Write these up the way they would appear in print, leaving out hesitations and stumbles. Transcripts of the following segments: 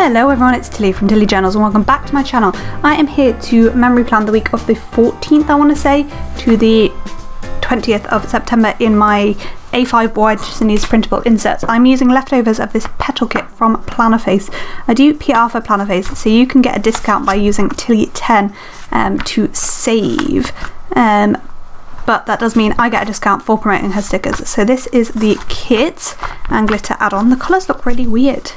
Hello everyone, it's Tilly from Tilly Journals and welcome back to my channel. I am here to memory plan the week of the 14th, I want to say, to the 20th of September in my A5 wide Jesenia's printable inserts. I'm using leftovers of this petal kit from Plannerface. I do PR for Plannerface, so you can get a discount by using Tilly10 to save. But that does mean I get a discount for promoting her stickers. So this is the kit and glitter add-on. The colours look really weird.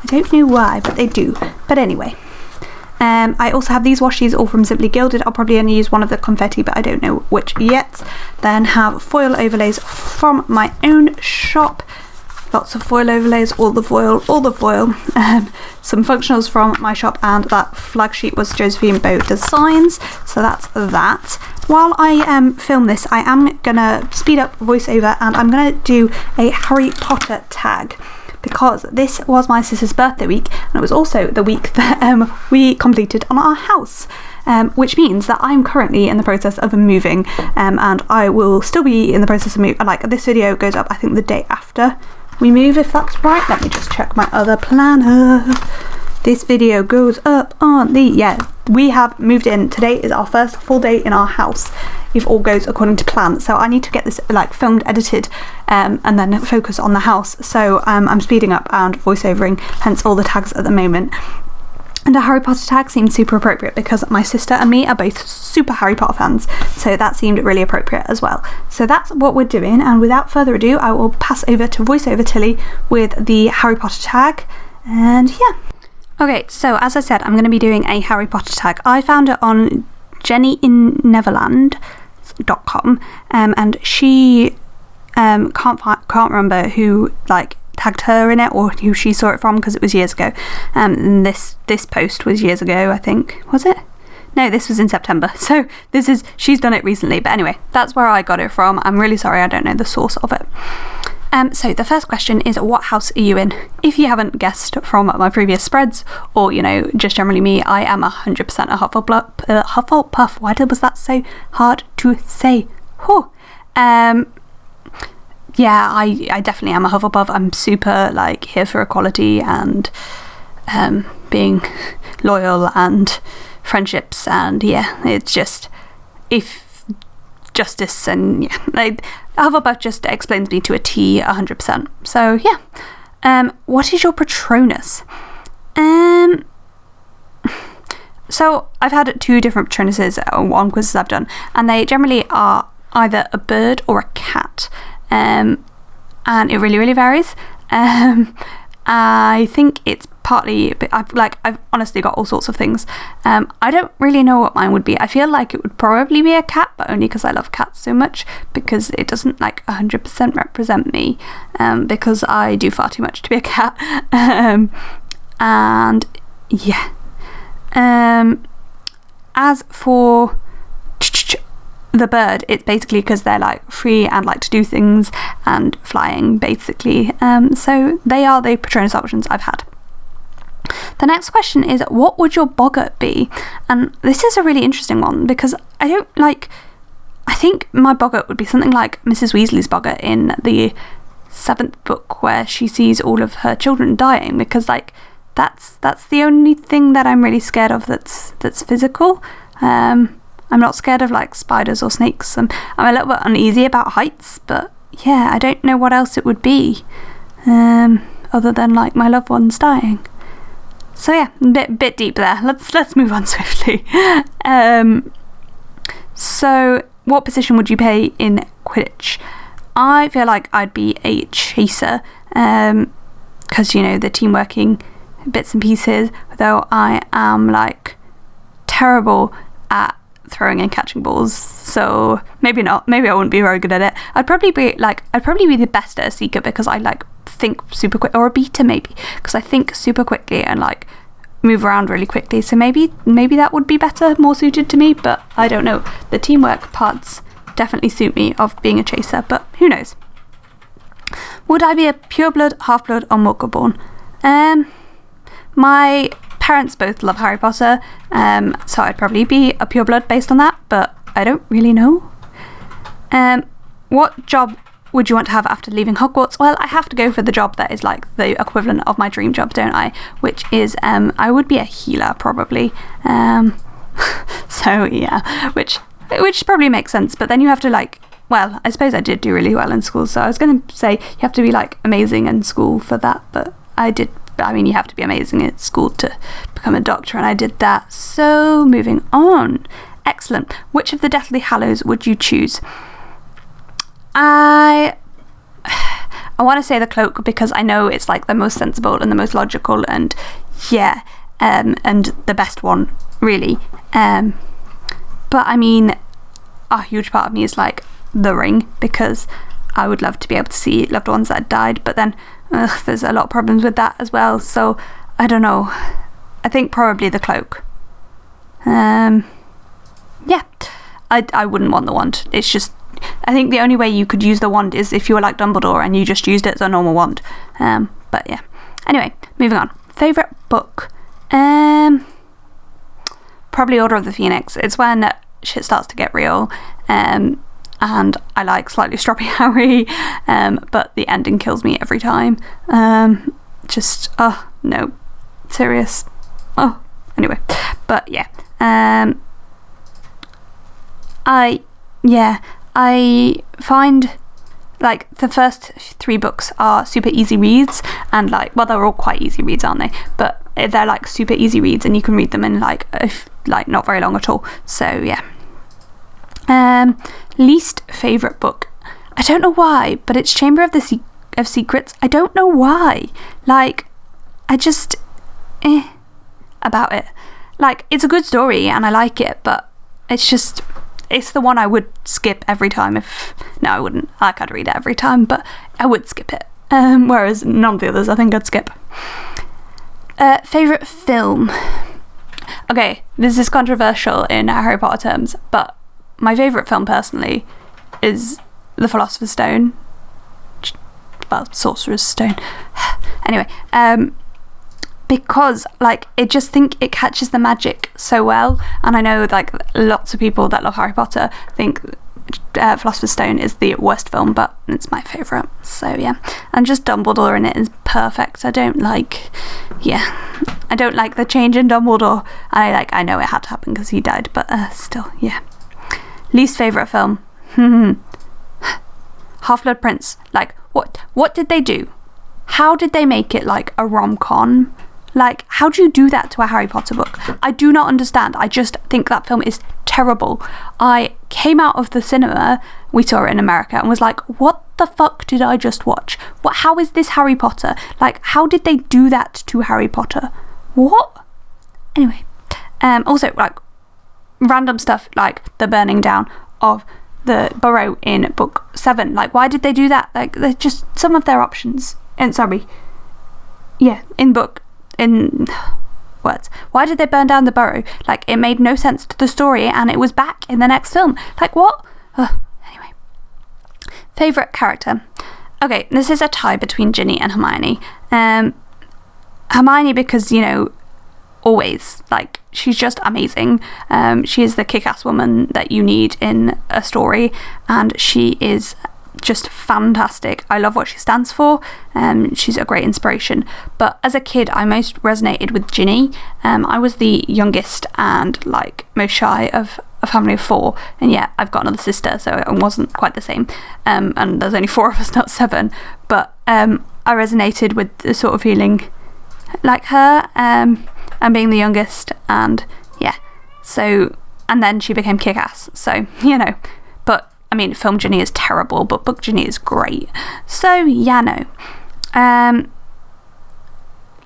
I don't know why, but they do. But anyway, I also have these washies all from Simply Gilded. I'll probably only use one of the confetti, but I don't know which yet. Then have foil overlays from my own shop. Lots of foil overlays, all the foil. Some functionals from my shop, and that flag sheet was Josephine Bow Designs. So that's that. While I film this, I am gonna speed up voiceover and I'm gonna do a Harry Potter tag, because this was my sister's birthday week and it was also the week that we completed on our house, which means that I'm currently in the process of moving, and I will still be in the process of moving. Like, this video goes up I think the day after we move, if that's right. Let me just check my other planner. This video goes up on the, we have moved in. Today is our first full day in our house, if all goes according to plan. So I need to get this like filmed, edited, and then focus on the house. So I'm speeding up and voiceovering, hence all the tags at the moment. And a Harry Potter tag seemed super appropriate because my sister and me are both super Harry Potter fans, so that seemed really appropriate as well. So that's what we're doing, and without further ado, I will pass over to voiceover Tilly with the Harry Potter tag, and yeah. Okay, so as I said, I'm going to be doing a Harry Potter tag. I found it on jennyinneverland.com, and she can't remember who like tagged her in it or who she saw it from, because it was years ago. And this post was years ago, I think. Was it? No, this was in September. So she's done it recently. But anyway, that's where I got it from. I'm really sorry, I don't know the source of it. So the first question is, what house are you in? If you haven't guessed from my previous spreads, or, you know, just generally me, I am 100% a Hufflepuff. Why was that so hard to say? Yeah, I definitely am a Hufflepuff. I'm super, like, here for equality and being loyal and friendships, and yeah, it's just, if justice, and yeah, like, Hufflepuff just explains me to a T 100%. So yeah. What is your Patronus? So I've had 2 different Patronuses on quizzes I've done, and they generally are either a bird or a cat, and it really varies. I think it's partly, I've honestly got all sorts of things. I don't really know what mine would be. I feel like it would probably be a cat, but only because I love cats so much, because it doesn't like 100% represent me, because I do far too much to be a cat. And yeah. As for the bird, it's basically because they're like free and like to do things and flying, basically. So they are the Patronus options I've had. The next question is, what would your boggart be? And this is a really interesting one, because I think my boggart would be something like Mrs. Weasley's boggart in the 7th book, where she sees all of her children dying, because like that's the only thing that I'm really scared of that's physical. I'm not scared of like spiders or snakes. I'm a little bit uneasy about heights, but yeah, I don't know what else it would be, other than like my loved ones dying. So yeah, bit deep there. Let's move on swiftly. So what position would you play in Quidditch? I feel like I'd be a chaser, because, you know, the team working bits and pieces, though I am like terrible at throwing and catching balls, so maybe not. Maybe I wouldn't be very good at it. I'd probably be the best at a seeker, because I like think super quick, or a beater maybe, because I think super quickly and like move around really quickly, so maybe that would be better, more suited to me, but I don't know. The teamwork parts definitely suit me of being a chaser, but who knows. Would I be a pureblood, half-blood, or Muggle-born? My parents both love Harry Potter, so I'd probably be a pureblood based on that, but I don't really know. What job would you want to have after leaving Hogwarts? Well, I have to go for the job that is like the equivalent of my dream job, don't I? Which is, I would be a healer, probably. So, yeah, which probably makes sense. But then you have to, like, well, I suppose I did do really well in school, so I was going to say you have to be, like, amazing in school for that, but you have to be amazing at school to become a doctor, and I did that. So, moving on. Excellent. Which of the Deathly Hallows would you choose? I want to say the cloak because I know it's like the most sensible and the most logical and and the best one, really. But I mean, a huge part of me is like the ring, because I would love to be able to see loved ones that had died, but then there's a lot of problems with that as well, so I don't know. I think probably the cloak. I wouldn't want the wand. It's just, I think the only way you could use the wand is if you were like Dumbledore and you just used it as a normal wand. But yeah. Anyway, moving on. Favourite book? Probably Order of the Phoenix. It's when shit starts to get real. And I like Slightly Stroppy Harry. But the ending kills me every time. No. Serious. Oh, anyway. But yeah. I find like the first 3 books are super easy reads, and like, well, they're all quite easy reads, aren't they? But they're like super easy reads and you can read them in like not very long at all. So yeah. Least favourite book? I don't know why, but it's Chamber of Secrets. I don't know why. Like, I just about it. Like, it's a good story and I like it, but it's the one I would skip every time no, I wouldn't. Like, I'd read it every time, but I would skip it. Whereas none of the others I think I'd skip. Favourite film? Okay, this is controversial in Harry Potter terms, but my favourite film personally is The Philosopher's Stone. Well, Sorcerer's Stone. Anyway, because like it catches the magic so well, and I know like lots of people that love Harry Potter think Philosopher's Stone is the worst film, but it's my favourite. So yeah, and just Dumbledore in it is perfect. I don't like the change in Dumbledore. I know it had to happen because he died, but still, yeah. Least favourite film? Half-Blood Prince. Like, what did they do? How did they make it like a rom-com? Like, how do you do that to a Harry Potter book? I do not understand. I just think that film is terrible. I came out of the cinema, we saw it in America, and was like, what the fuck did I just watch? How is this Harry Potter? Like, how did they do that to Harry Potter? What? Anyway. Also, like, random stuff, like the burning down of the burrow in book 7. Like, why did they do that? Like, they're just some of their options. In words. Why did they burn down the burrow? Like, it made no sense to the story, and it was back in the next film. Like, what? Anyway. Favourite character? Okay, this is a tie between Ginny and Hermione. Hermione because, you know, always, like, she's just amazing. She is the kick-ass woman that you need in a story, and she is just fantastic. I love what she stands for. She's a great inspiration. But as a kid, I most resonated with Ginny. I was the youngest and like most shy of a family of 4, and yeah, I've got another sister, so it wasn't quite the same. And there's only 4 of us, not 7. But I resonated with the sort of feeling like her, and being the youngest, and yeah. So, and then she became kick-ass. So, you know, but I mean, film Ginny is terrible, but book Ginny is great. So, yeah, no.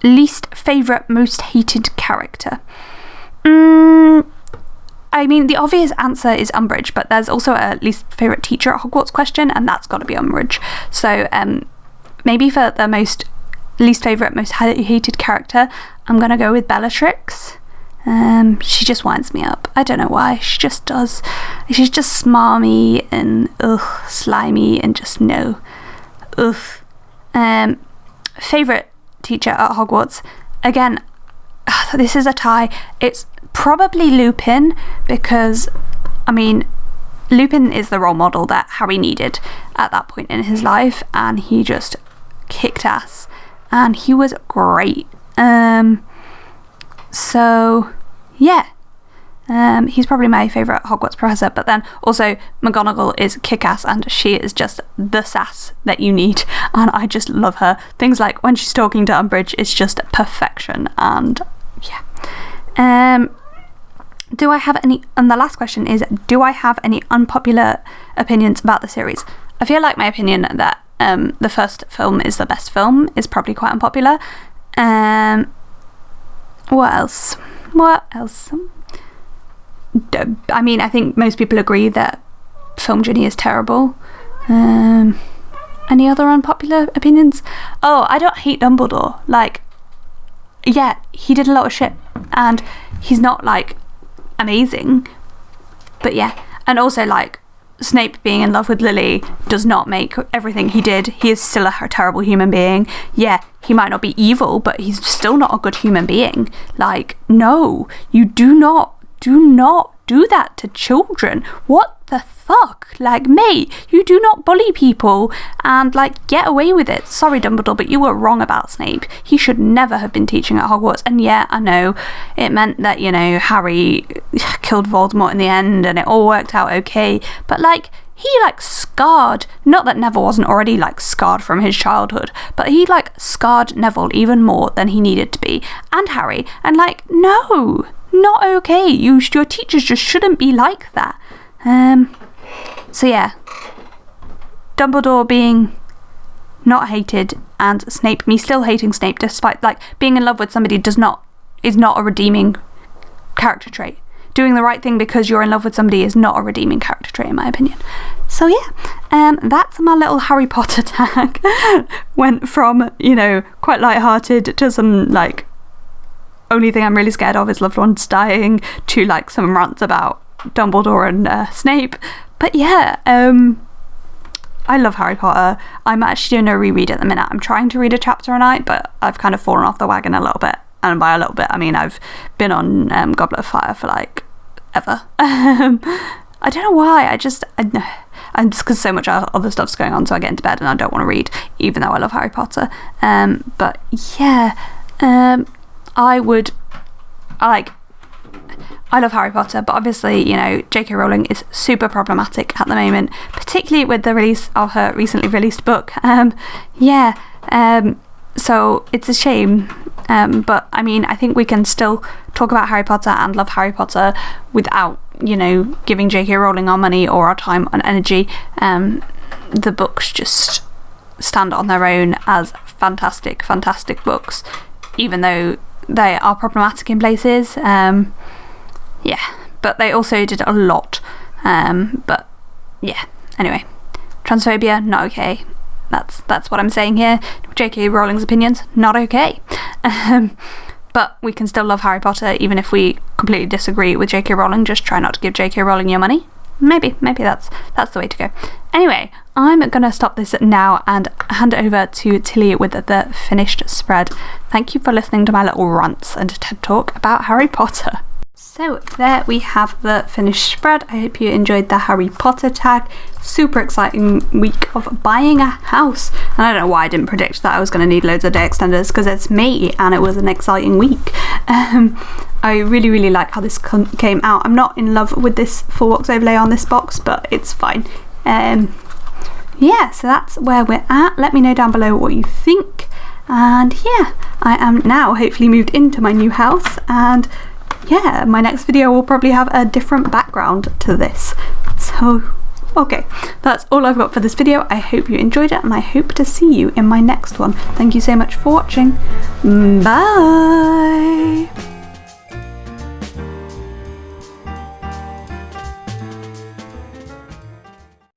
Least favourite, most hated character? I mean, the obvious answer is Umbridge, but there's also a least favourite teacher at Hogwarts question, and that's got to be Umbridge. So, maybe for the least favourite, most hated character, I'm going to go with Bellatrix. She just winds me up. I don't know why. She just does. She's just smarmy and slimy and just no. Favourite teacher at Hogwarts? Again, this is a tie. It's probably Lupin because, I mean, Lupin is the role model that Harry needed at that point in his life, and he just kicked ass, and he was great. So yeah, he's probably my favourite Hogwarts professor, but then also McGonagall is kick-ass, and she is just the sass that you need, and I just love her. Things like when she's talking to Umbridge is just perfection, and yeah. Do I have any, and the last question is, do I have any unpopular opinions about the series? I feel like my opinion that the first film is the best film is probably quite unpopular. What else? I mean, I think most people agree that Film Ginny is terrible. Any other unpopular opinions? Oh, I don't hate Dumbledore. Like, yeah, he did a lot of shit, and he's not, like, amazing, but yeah. And also, like, Snape being in love with Lily does not make everything he did. He is still a terrible human being. Yeah, he might not be evil, but he's still not a good human being. Like, no, you do not do that to children. What the fuck? Like, mate, you do not bully people and, like, get away with it. Sorry, Dumbledore, but you were wrong about Snape. He should never have been teaching at Hogwarts. And yeah, I know it meant that, you know, Harry killed Voldemort in the end and it all worked out okay, but, like, he, like, scarred, not that Neville wasn't already, like, scarred from his childhood, but he, like, scarred Neville even more than he needed to be, and Harry, and, like, no, not okay. Your teachers just shouldn't be like that. So yeah, Dumbledore being not hated, and Snape, me still hating Snape despite, like, being in love with somebody is not a redeeming character trait. Doing the right thing because you're in love with somebody is not a redeeming character trait, in my opinion. So yeah, that's my little Harry Potter tag. Went from, you know, quite lighthearted to some, like, only thing I'm really scared of is loved ones dying, to, like, some rants about Dumbledore and Snape. But yeah, I love Harry Potter. I'm actually doing a reread at the minute. I'm trying to read a chapter a night, but I've kind of fallen off the wagon a little bit, and by a little bit I mean I've been on Goblet of Fire for, like, ever. I don't know why, and just because so much other stuff's going on, so I get into bed and I don't want to read, even though I love Harry Potter. But yeah, I love Harry Potter, but obviously, you know, J.K. Rowling is super problematic at the moment, particularly with the release of her recently released book. So it's a shame, but I mean, I think we can still talk about Harry Potter and love Harry Potter without, you know, giving J.K. Rowling our money or our time and energy. The books just stand on their own as fantastic books, even though they are problematic in places. Yeah, but they also did a lot. But yeah, anyway, transphobia, not okay. That's what I'm saying here. J.K. Rowling's opinions, not okay. But we can still love Harry Potter even if we completely disagree with J.K. Rowling. Just try not to give J.K. Rowling your money. Maybe that's the way to go. Anyway, I'm gonna stop this now and hand over to Tilly with the finished spread. Thank you for listening to my little rants and TED talk about Harry Potter. So there we have the finished spread. I hope you enjoyed the Harry Potter tag. Super exciting week of buying a house. And I don't know why I didn't predict that I was going to need loads of day extenders, because it's May and it was an exciting week. I really like how this came out. I'm not in love with this full box overlay on this box, but it's fine. Yeah, so that's where we're at. Let me know down below what you think. And yeah, I am now hopefully moved into my new house, and yeah, my next video will probably have a different background to this. So, okay, that's all I've got for this video. I hope you enjoyed it, and I hope to see you in my next one. Thank you so much for watching. Bye!